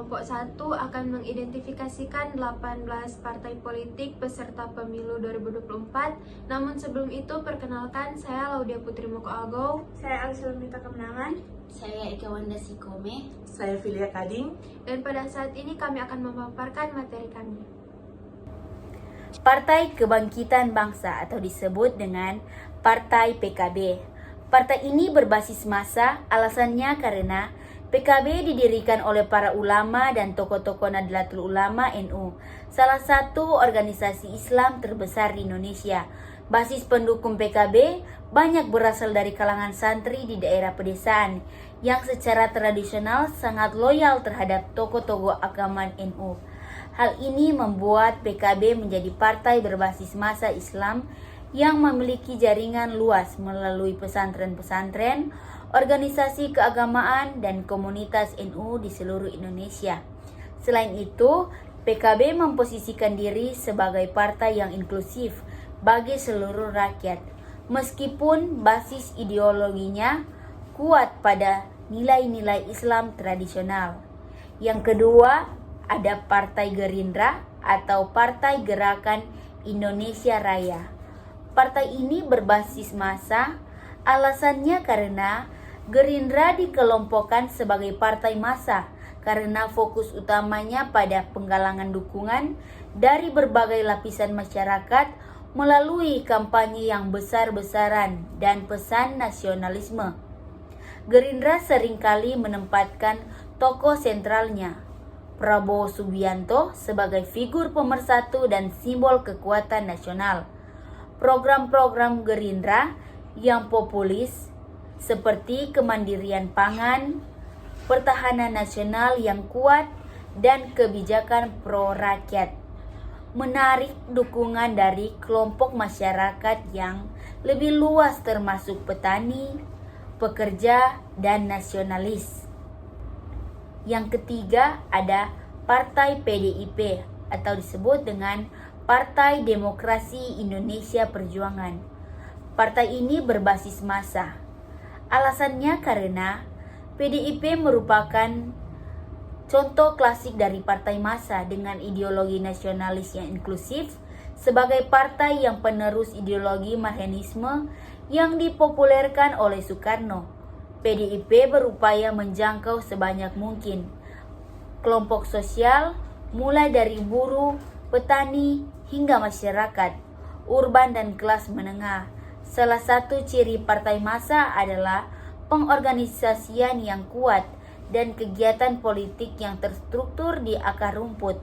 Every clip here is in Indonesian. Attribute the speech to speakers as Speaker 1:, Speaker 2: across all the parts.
Speaker 1: kelompok 1 akan mengidentifikasikan 18 partai politik peserta pemilu 2024. Namun sebelum itu, perkenalkan, saya Laudia Putri Moko Algo.
Speaker 2: Saya Alisa Minta Kemenangan.
Speaker 3: Saya Eka Wanda Sikome.
Speaker 4: Saya Filia Kading.
Speaker 1: Dan pada saat ini kami akan memaparkan materi kami.
Speaker 3: Partai Kebangkitan Bangsa atau disebut dengan Partai PKB. Partai ini berbasis massa, alasannya karena PKB didirikan oleh para ulama dan tokoh-tokoh Nahdlatul Ulama NU, salah satu organisasi Islam terbesar di Indonesia. Basis pendukung PKB banyak berasal dari kalangan santri di daerah pedesaan yang secara tradisional sangat loyal terhadap tokoh-tokoh agama NU. Hal ini membuat PKB menjadi partai berbasis massa Islam yang memiliki jaringan luas melalui pesantren-pesantren, organisasi keagamaan, dan komunitas NU di seluruh Indonesia. Selain itu, PKB memposisikan diri sebagai partai yang inklusif bagi seluruh rakyat, meskipun basis ideologinya kuat pada nilai-nilai Islam tradisional. Yang kedua, ada Partai Gerindra atau Partai Gerakan Indonesia Raya. Partai ini berbasis massa, alasannya karena Gerindra dikelompokkan sebagai partai massa karena fokus utamanya pada penggalangan dukungan dari berbagai lapisan masyarakat melalui kampanye yang besar-besaran dan pesan nasionalisme. Gerindra seringkali menempatkan tokoh sentralnya, Prabowo Subianto, sebagai figur pemersatu dan simbol kekuatan nasional. Program-program Gerindra yang populis seperti kemandirian pangan, pertahanan nasional yang kuat, dan kebijakan pro-rakyat menarik dukungan dari kelompok masyarakat yang lebih luas termasuk petani, pekerja, dan nasionalis. Yang ketiga ada Partai PDIP atau disebut dengan Partai Demokrasi Indonesia Perjuangan. Partai ini berbasis massa. Alasannya karena PDIP merupakan contoh klasik dari partai massa dengan ideologi nasionalis yang inklusif sebagai partai yang penerus ideologi Marxisme yang dipopulerkan oleh Soekarno. PDIP berupaya menjangkau sebanyak mungkin kelompok sosial mulai dari buruh, petani, hingga masyarakat urban dan kelas menengah. Salah satu ciri partai massa adalah pengorganisasian yang kuat dan kegiatan politik yang terstruktur di akar rumput.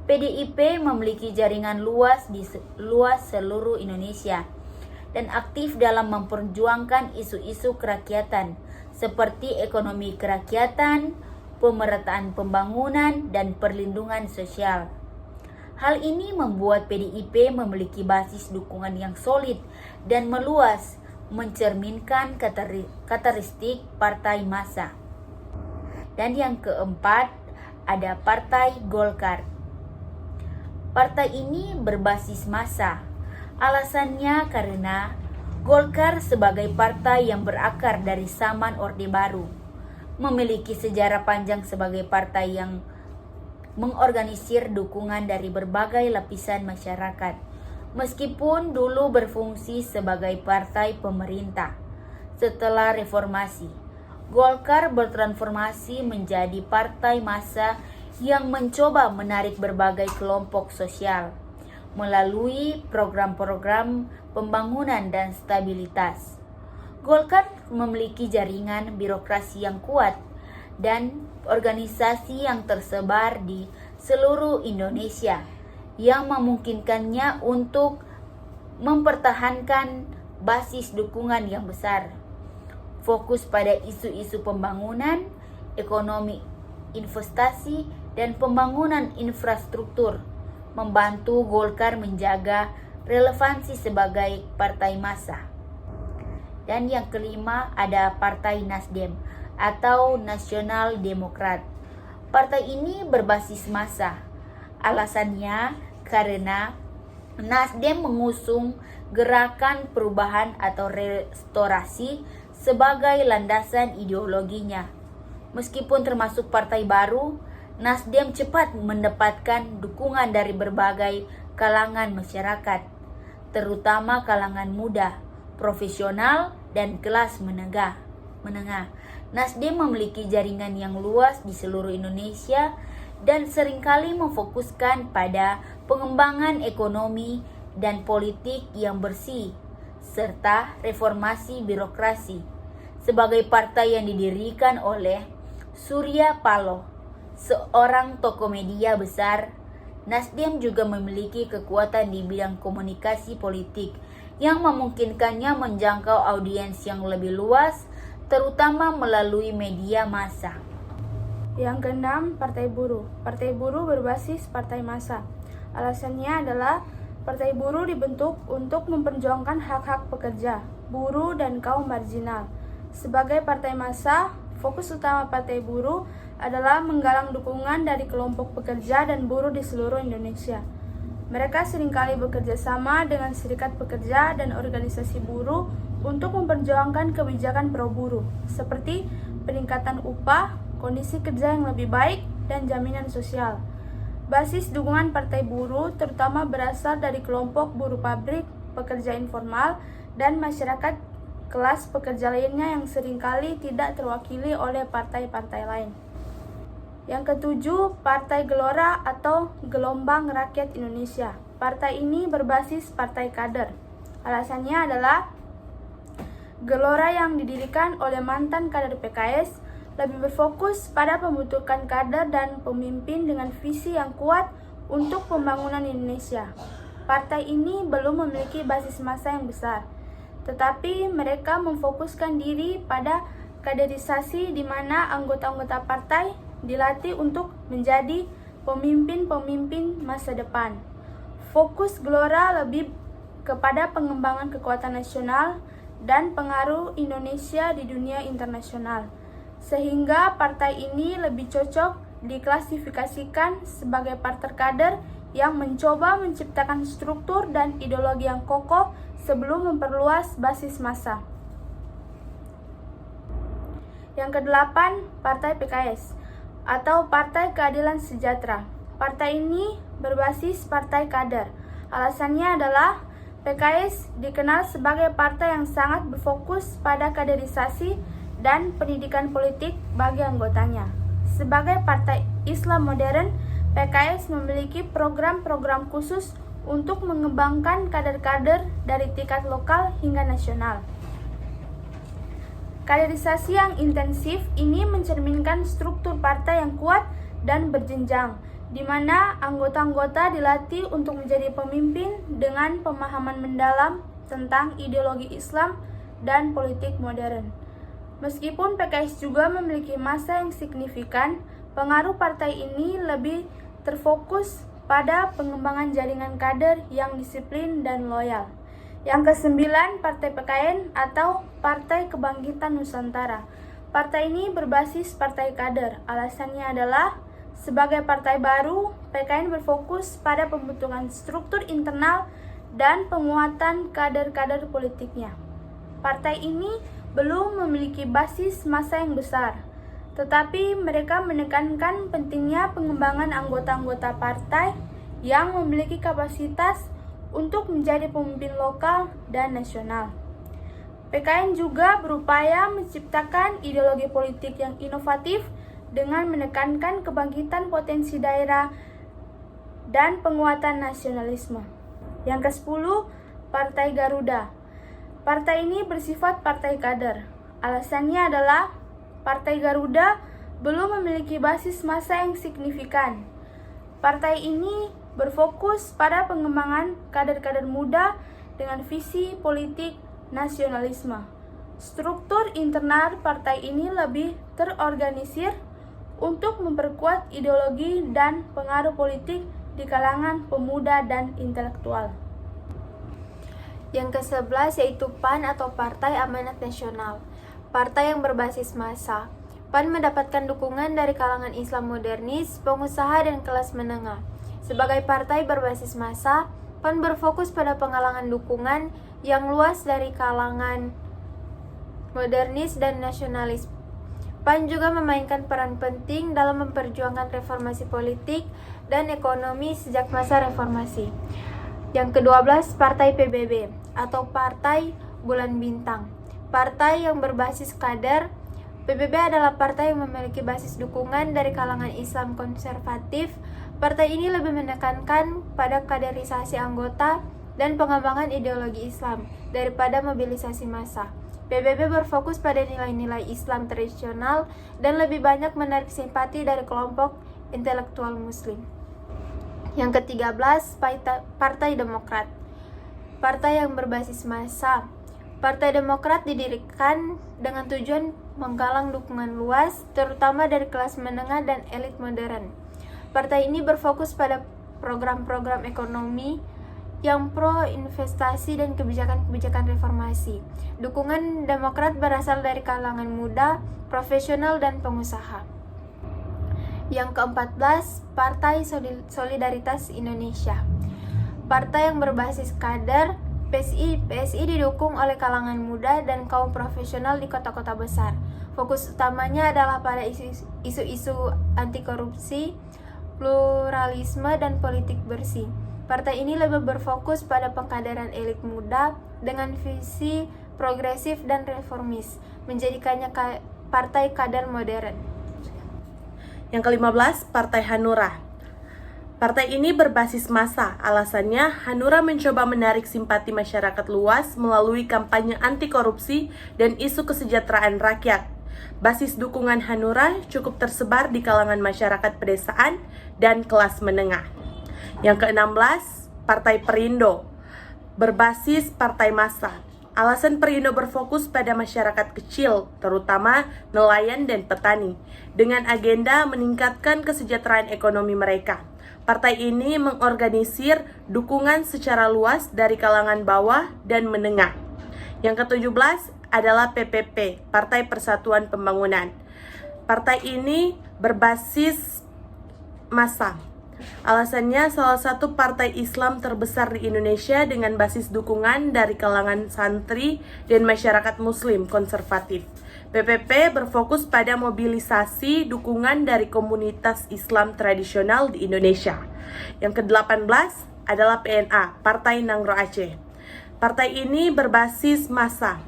Speaker 3: PDIP memiliki jaringan luas di seluruh Indonesia dan aktif dalam memperjuangkan isu-isu kerakyatan seperti ekonomi kerakyatan, pemerataan pembangunan, dan perlindungan sosial. Hal ini membuat PDIP memiliki basis dukungan yang solid dan meluas, mencerminkan karakteristik partai massa. Dan yang keempat, ada Partai Golkar. Partai ini berbasis massa. Alasannya karena Golkar sebagai partai yang berakar dari zaman Orde Baru, memiliki sejarah panjang sebagai partai yang mengorganisir dukungan dari berbagai lapisan masyarakat, meskipun dulu berfungsi sebagai partai pemerintah. Setelah reformasi, Golkar bertransformasi menjadi partai massa yang mencoba menarik berbagai kelompok sosial melalui program-program pembangunan dan stabilitas. Golkar memiliki jaringan birokrasi yang kuat dan organisasi yang tersebar di seluruh Indonesia yang memungkinkannya untuk mempertahankan basis dukungan yang besar. Fokus pada isu-isu pembangunan, ekonomi, investasi, dan pembangunan infrastruktur membantu Golkar menjaga relevansi sebagai partai massa. Dan yang kelima ada Partai Nasdem atau Nasional Demokrat. Partai ini berbasis massa. Alasannya karena Nasdem mengusung gerakan perubahan atau restorasi sebagai landasan ideologinya. Meskipun termasuk partai baru, Nasdem cepat mendapatkan dukungan dari berbagai kalangan masyarakat, terutama kalangan muda, profesional, dan kelas menengah. Nasdem memiliki jaringan yang luas di seluruh Indonesia dan seringkali memfokuskan pada pengembangan ekonomi dan politik yang bersih, serta reformasi birokrasi. Sebagai partai yang didirikan oleh Surya Paloh, seorang tokoh media besar, Nasdem juga memiliki kekuatan di bidang komunikasi politik yang memungkinkannya menjangkau audiens yang lebih luas, terutama melalui media massa.
Speaker 2: Yang keenam, Partai Buruh. Partai Buruh berbasis partai massa. Alasannya adalah Partai Buruh dibentuk untuk memperjuangkan hak-hak pekerja, buruh, dan kaum marginal. Sebagai partai massa, fokus utama Partai Buruh adalah menggalang dukungan dari kelompok pekerja dan buruh di seluruh Indonesia. Mereka seringkali bekerja sama dengan serikat pekerja dan organisasi buruh untuk memperjuangkan kebijakan pro buruh, seperti peningkatan upah, kondisi kerja yang lebih baik, dan jaminan sosial. Basis dukungan Partai Buruh terutama berasal dari kelompok buruh pabrik, pekerja informal, dan masyarakat kelas pekerja lainnya yang seringkali tidak terwakili oleh partai-partai lain. Yang ketujuh, Partai Gelora atau Gelombang Rakyat Indonesia. Partai ini berbasis partai kader. Alasannya adalah Gelora yang didirikan oleh mantan kader PKS lebih berfokus pada pembentukan kader dan pemimpin dengan visi yang kuat untuk pembangunan Indonesia. Partai ini belum memiliki basis massa yang besar, tetapi mereka memfokuskan diri pada kaderisasi di mana anggota-anggota partai dilatih untuk menjadi pemimpin-pemimpin masa depan. Fokus Gelora lebih kepada pengembangan kekuatan nasional dan pengaruh Indonesia di dunia internasional, sehingga partai ini lebih cocok diklasifikasikan sebagai partai kader yang mencoba menciptakan struktur dan ideologi yang kokoh sebelum memperluas basis massa. Yang kedelapan, Partai PKS atau Partai Keadilan Sejahtera. Partai ini berbasis partai kader. Alasannya adalah PKS dikenal sebagai partai yang sangat berfokus pada kaderisasi dan pendidikan politik bagi anggotanya. Sebagai partai Islam modern, PKS memiliki program-program khusus untuk mengembangkan kader-kader dari tingkat lokal hingga nasional. Kaderisasi yang intensif ini mencerminkan struktur partai yang kuat dan berjenjang, di mana anggota-anggota dilatih untuk menjadi pemimpin dengan pemahaman mendalam tentang ideologi Islam dan politik modern. Meskipun PKS juga memiliki massa yang signifikan, pengaruh partai ini lebih terfokus pada pengembangan jaringan kader yang disiplin dan loyal. Yang kesembilan, Partai PKN atau Partai Kebangkitan Nusantara. Partai ini berbasis partai kader. Alasannya adalah sebagai partai baru, PKN berfokus pada pembentukan struktur internal dan penguatan kader-kader politiknya. Partai ini belum memiliki basis massa yang besar, tetapi mereka menekankan pentingnya pengembangan anggota-anggota partai yang memiliki kapasitas untuk menjadi pemimpin lokal dan nasional. PKN juga berupaya menciptakan ideologi politik yang inovatif dengan menekankan kebangkitan potensi daerah dan penguatan nasionalisme. Yang ke-10, Partai Garuda. Partai ini bersifat partai kader. Alasannya adalah Partai Garuda belum memiliki basis massa yang signifikan. Partai ini berfokus pada pengembangan kader-kader muda dengan visi politik nasionalisme. Struktur internal partai ini lebih terorganisir untuk memperkuat ideologi dan pengaruh politik di kalangan pemuda dan intelektual.
Speaker 1: Yang ke-11 yaitu PAN atau Partai Amanat Nasional, partai yang berbasis massa. PAN mendapatkan dukungan dari kalangan Islam modernis, pengusaha, dan kelas menengah. Sebagai partai berbasis massa, PAN berfokus pada penggalangan dukungan yang luas dari kalangan modernis dan nasionalis. PAN juga memainkan peran penting dalam memperjuangkan reformasi politik dan ekonomi sejak masa reformasi. Yang ke-12, Partai PBB atau Partai Bulan Bintang. Partai yang berbasis kader. PBB adalah partai yang memiliki basis dukungan dari kalangan Islam konservatif. Partai ini lebih menekankan pada kaderisasi anggota dan pengembangan ideologi Islam daripada mobilisasi massa. PBB berfokus pada nilai-nilai Islam tradisional dan lebih banyak menarik simpati dari kelompok intelektual Muslim. Yang ke-13, Partai Demokrat. Partai yang berbasis massa. Partai Demokrat didirikan dengan tujuan menggalang dukungan luas, terutama dari kelas menengah dan elit modern. Partai ini berfokus pada program-program ekonomi yang pro investasi dan kebijakan-kebijakan reformasi. Dukungan Demokrat berasal dari kalangan muda, profesional, dan pengusaha. Yang ke-14, Partai Solidaritas Indonesia. Partai yang berbasis kader. PSI didukung oleh kalangan muda dan kaum profesional di kota-kota besar. Fokus utamanya adalah pada isu-isu anti korupsi, pluralisme, dan politik bersih. Partai ini lebih berfokus pada pengkaderan elit muda dengan visi progresif dan reformis, menjadikannya partai kader modern.
Speaker 4: Yang ke-15, Partai Hanura. Partai ini berbasis massa. Alasannya, Hanura mencoba menarik simpati masyarakat luas melalui kampanye anti korupsi dan isu kesejahteraan rakyat. Basis dukungan Hanura cukup tersebar di kalangan masyarakat pedesaan dan kelas menengah. Yang ke-16, Partai Perindo. Berbasis partai massa. Alasan Perindo berfokus pada masyarakat kecil, terutama nelayan dan petani, dengan agenda meningkatkan kesejahteraan ekonomi mereka. Partai ini mengorganisir dukungan secara luas dari kalangan bawah dan menengah. Yang ke-17 adalah PPP, Partai Persatuan Pembangunan. Partai ini berbasis massa. Alasannya salah satu partai Islam terbesar di Indonesia dengan basis dukungan dari kalangan santri dan masyarakat muslim konservatif. PPP berfokus pada mobilisasi dukungan dari komunitas Islam tradisional di Indonesia. Yang ke-18 adalah PNA, Partai Nangro Aceh. Partai ini berbasis massa.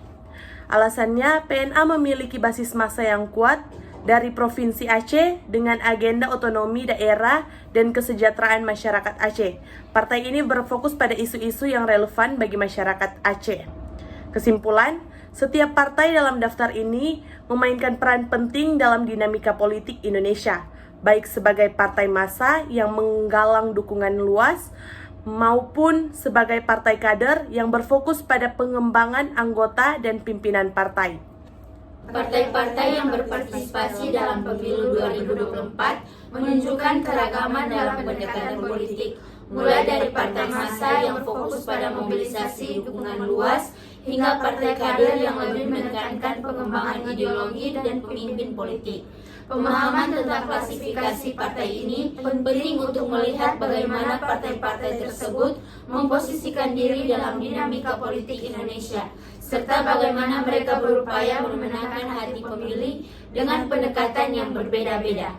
Speaker 4: Alasannya PNA memiliki basis massa yang kuat dari Provinsi Aceh dengan agenda otonomi daerah dan kesejahteraan masyarakat Aceh. Partai ini berfokus pada isu-isu yang relevan bagi masyarakat Aceh. Kesimpulan, setiap partai dalam daftar ini memainkan peran penting dalam dinamika politik Indonesia, baik sebagai partai massa yang menggalang dukungan luas, maupun sebagai partai kader yang berfokus pada pengembangan anggota dan pimpinan partai.
Speaker 3: Partai-partai yang berpartisipasi dalam pemilu 2024 menunjukkan keragaman dalam pendekatan politik, mulai dari partai massa yang fokus pada mobilisasi dukungan luas, hingga partai kader yang lebih menekankan pengembangan ideologi dan pemimpin politik. Pemahaman tentang klasifikasi partai ini penting untuk melihat bagaimana partai-partai tersebut memposisikan diri dalam dinamika politik Indonesia, serta bagaimana mereka berupaya memenangkan hati pemilih dengan pendekatan yang berbeda-beda.